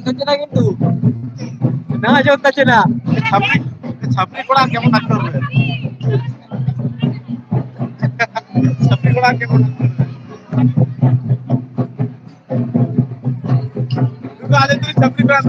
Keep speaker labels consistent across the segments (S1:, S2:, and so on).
S1: হচ্ছে না কিন্তু না হচ্ছে না ছাপড়ি ছাপড়ি পড়া কেমন থাকতে হবে ছাপড়ি পড়া কেমন আজ তুই ছাপড়ি পড়া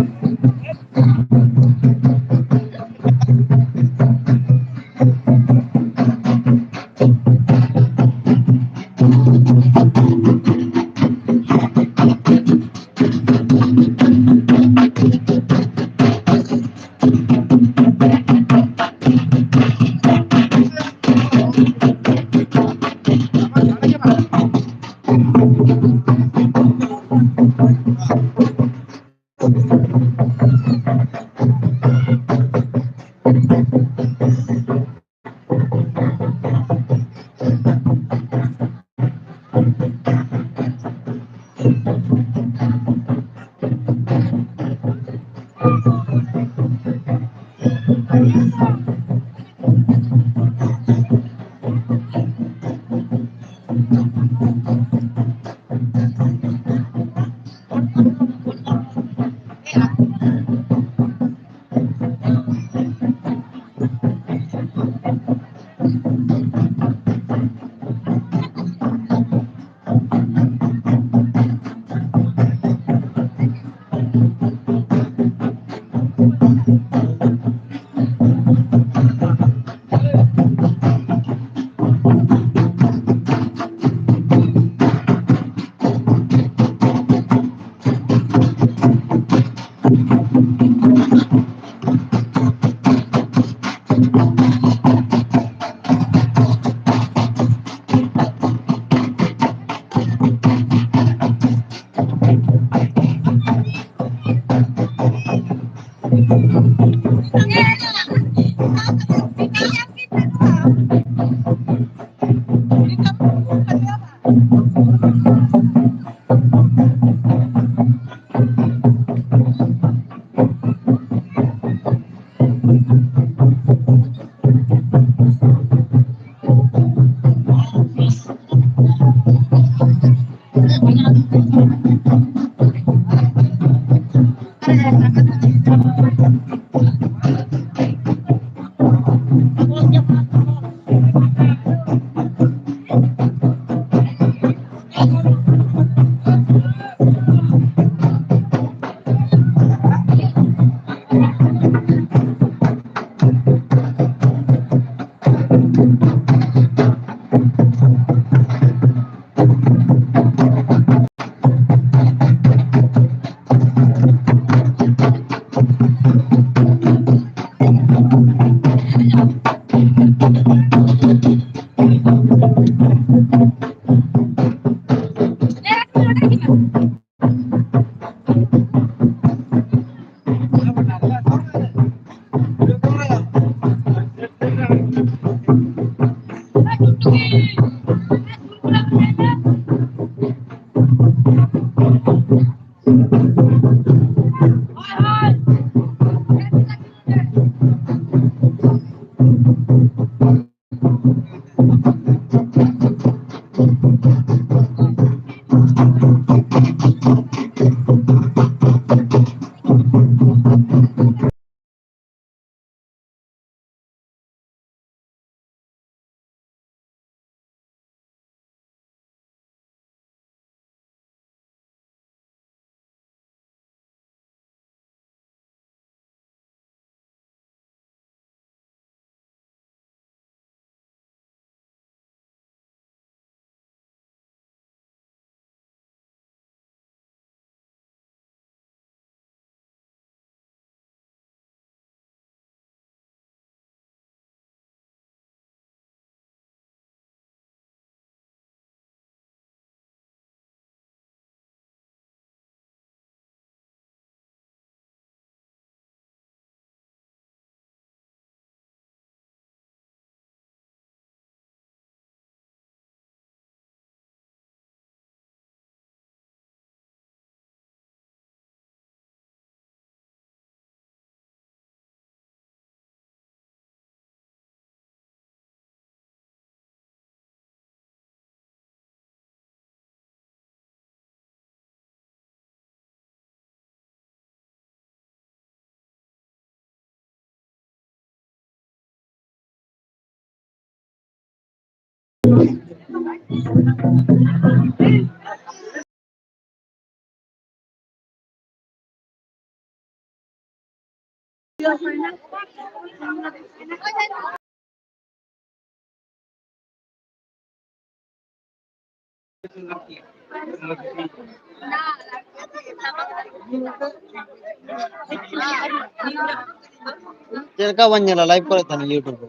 S1: तेरे बन जाला लाइव पर था यूट्यूब पे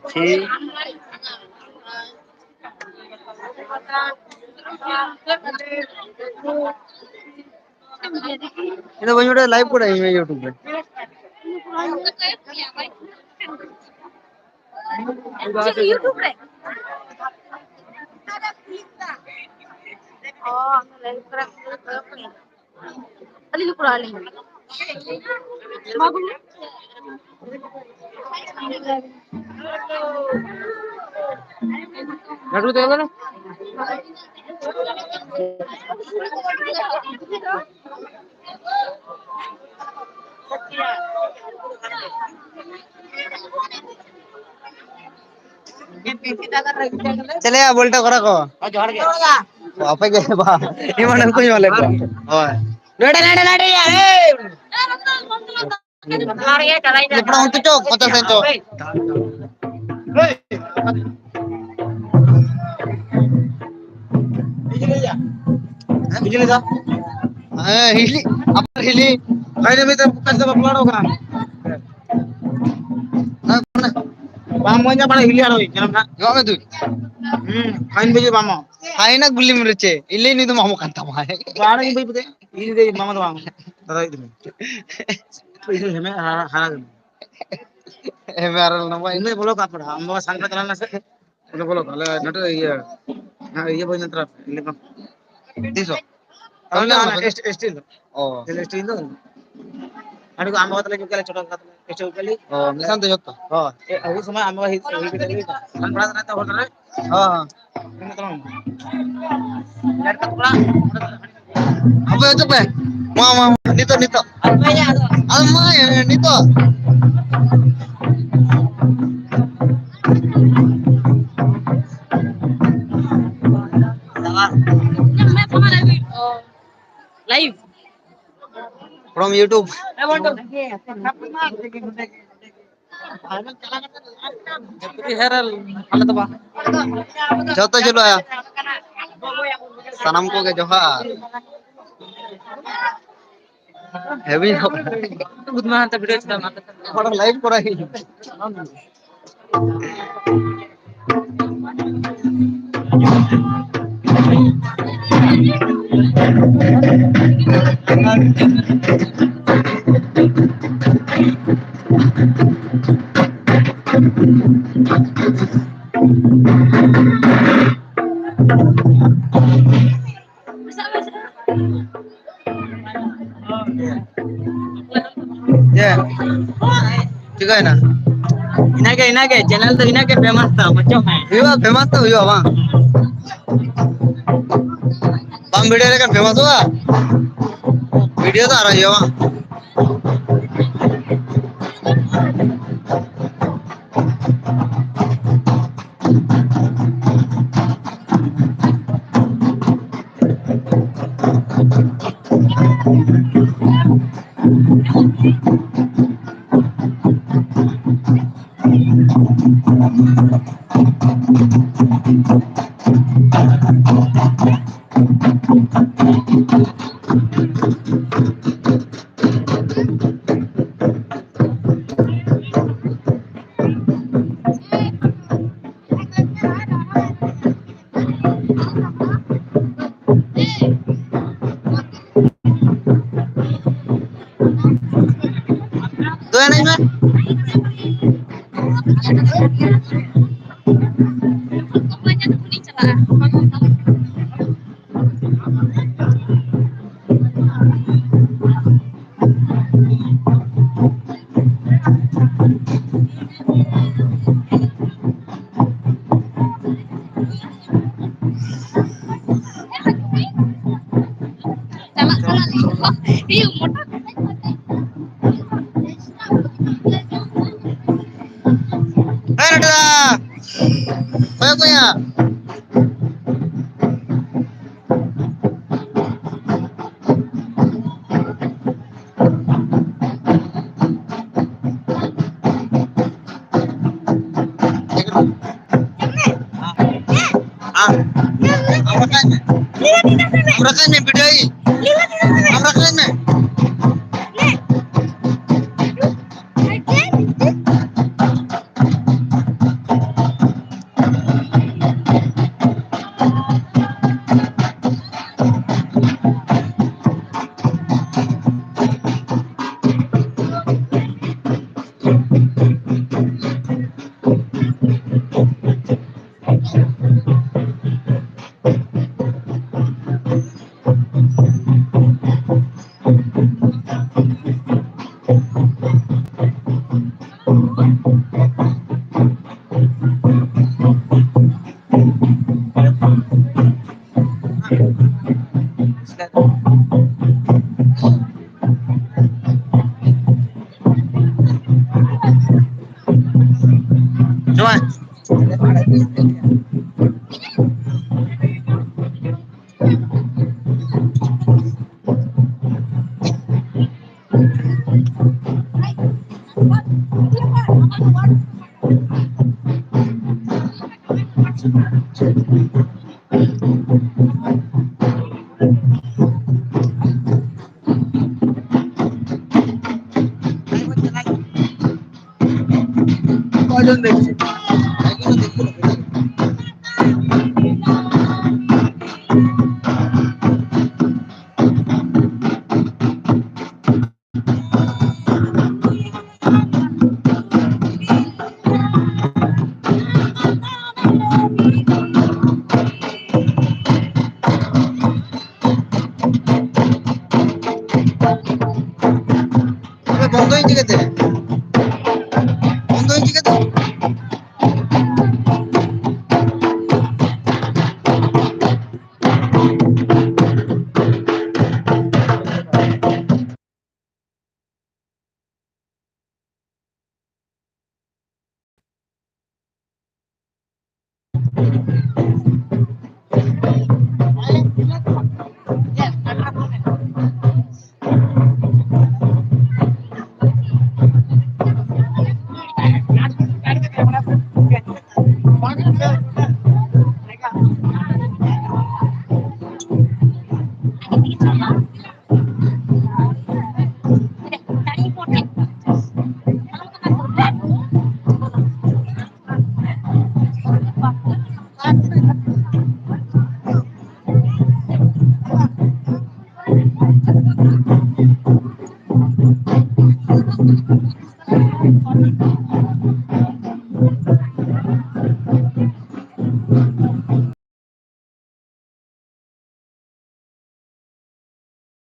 S1: ठीक ಇದು ಬಂದ್ಬಿಟ್ಟು ಲೈವ್ ಕೂಡ ಇವೆ ಯೂಟ್ಯೂಬ್
S2: YouTube रे oh ಅಲ್ಲಿ ಕೂಡ ಅಲ್ಲಿ ಮಗುನೆ ನಡು ದೇವರ
S1: चले आ बोलता करा को apa ke ba iman ko yo le ko hoy nada nada nada ya lepra untu to kota sento बिजली दा हिली अपन हिली भाई ने भी तो कैसे बपलाड़ होगा बामोnya pada हिली आरो जनम ना गवा में तू फाइन बजे बामो फाइन ना गुल्ली मिरचे इल्ले नहीं तो मामो कांता माय बाड़ा की भाई पते इल्ले दे मामा तो मामो दादा इधर तो इधर हमें हारा हमें हारा ना भाई इन्हें बोलो का पड़ा हम संक्रांत चलाना से उन्हें बोलो कल नट ये बोल नटर इल्ले का तीसो स्टील स्टील अड़को आम बात लेके चला छोटा स्टील कली निशान तो जत्ता हां ए समय आम ही मन बड़ा रहता होटल रे हां हां यार कपड़ा अब तो पे मामा नितो नितो अम्मा नितो
S2: live
S1: from YouTube
S2: I want to
S1: जतो चलो आया सनम को के जोहार heavy
S2: good man ta video chita mata
S1: थोड़ा लाइव करा ही ये ठीक है ना
S2: इना के चैनल तो इना के फेमस था बच्चों में
S1: फेमस तो हुआ वहाँ बम वीडियो लेकर फेमस हुआ वीडियो तो आ रही है वहाँ तो है नहीं मैं
S2: चला चला
S1: Kaya kaya. Amrakan में बिठाई amrakan में Cuman কয়জন দেখছে একজনও দেখছে না তবে বন্ধ হয়েছে কেতে বন্ধ হয়েছে কেতে